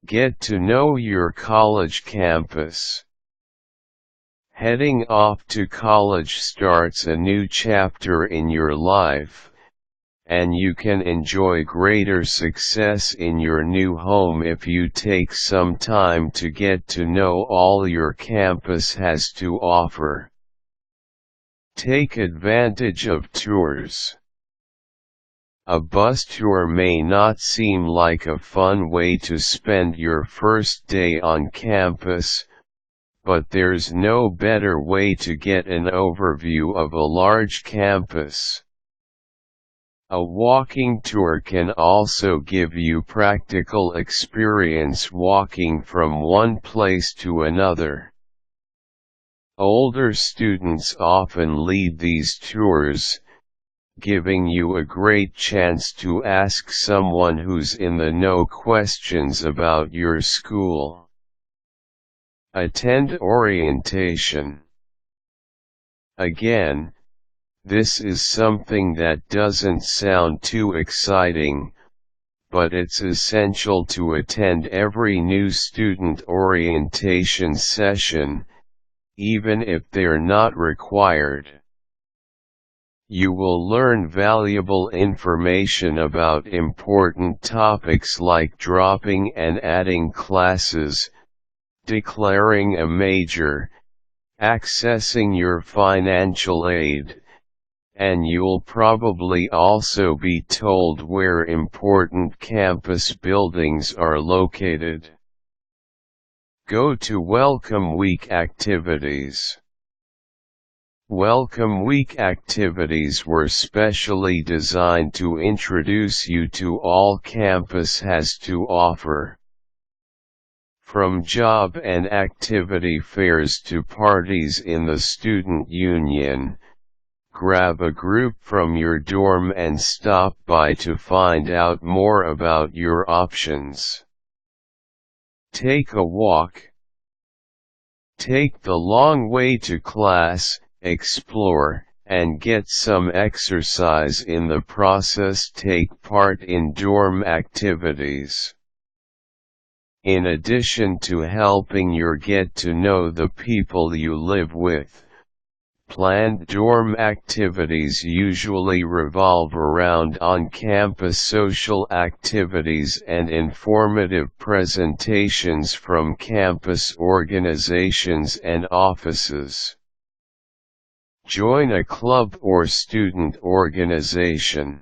Get to know your college campus. Heading off to college starts a new chapter in your life, and you can enjoy greater success in your new home if you take some time to get to know all your campus has to offer. Take advantage of tours. A bus tour may not seem like a fun way to spend your first day on campus, but there's no better way to get an overview of a large campus. A walking tour can also give you practical experience walking from one place to another. Older students often lead these tours, giving you a great chance to ask someone who's in the know questions about your school. Attend orientation. Again, this is something that doesn't sound too exciting, but it's essential to attend every new student orientation session, even if they're not required. You will learn valuable information about important topics like dropping and adding classes, declaring a major, accessing your financial aid, and you'll probably also be told where important campus buildings are located. Go to Welcome Week activities. Welcome Week activities were specially designed to introduce you to all campus has to offer. From job and activity fairs to parties in the student union, grab a group from your dorm and stop by to find out more about your options. Take a walk. Take the long way to class. Explore, and get some exercise in the process. Take part in dorm activities. In addition to helping you get to know the people you live with, planned dorm activities usually revolve around on-campus social activities and informative presentations from campus organizations and offices. Join a club or student organization.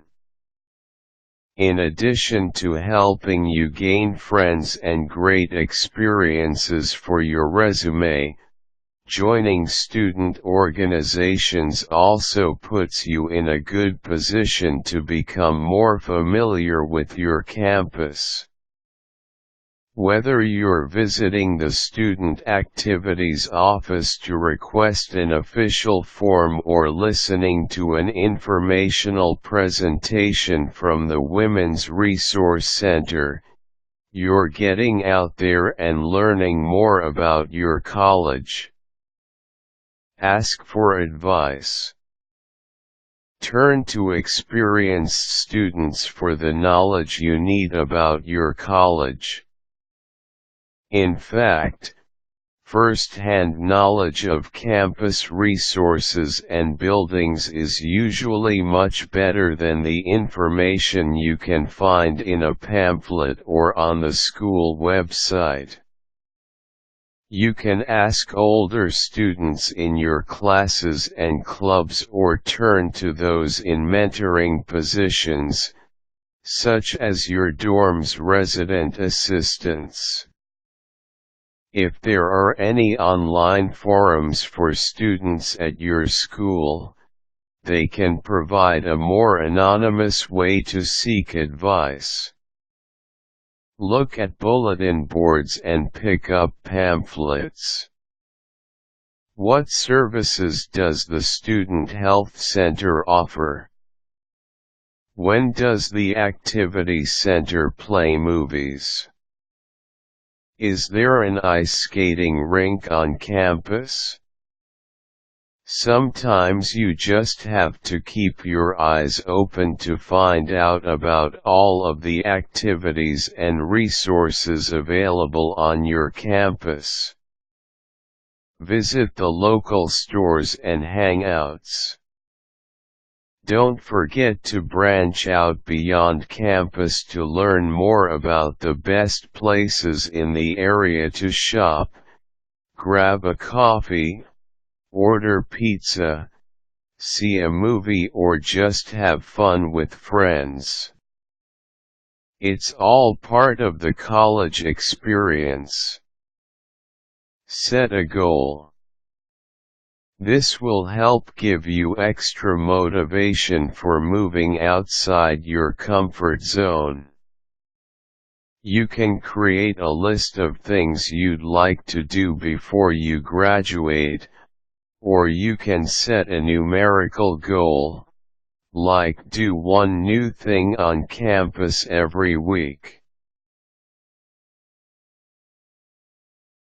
In addition to helping you gain friends and great experiences for your resume, joining student organizations also puts you in a good position to become more familiar with your campus. Whether you're visiting the Student Activities Office to request an official form or listening to an informational presentation from the Women's Resource Center, you're getting out there and learning more about your college. Ask for advice. Turn to experienced students for the knowledge you need about your college. In fact, first-hand knowledge of campus resources and buildings is usually much better than the information you can find in a pamphlet or on the school website. You can ask older students in your classes and clubs or turn to those in mentoring positions, such as your dorm's resident assistants. If there are any online forums for students at your school, they can provide a more anonymous way to seek advice. Look at bulletin boards and pick up pamphlets. What services does the Student Health Center offer? When does the Activity Center play movies? Is there an ice skating rink on campus? Sometimes you just have to keep your eyes open to find out about all of the activities and resources available on your campus. Visit the local stores and hangouts. Don't forget to branch out beyond campus to learn more about the best places in the area to shop, grab a coffee, order pizza, see a movie, or just have fun with friends. It's all part of the college experience. Set a goal. This will help give you extra motivation for moving outside your comfort zone. You can create a list of things you'd like to do before you graduate, or you can set a numerical goal, like do one new thing on campus every week.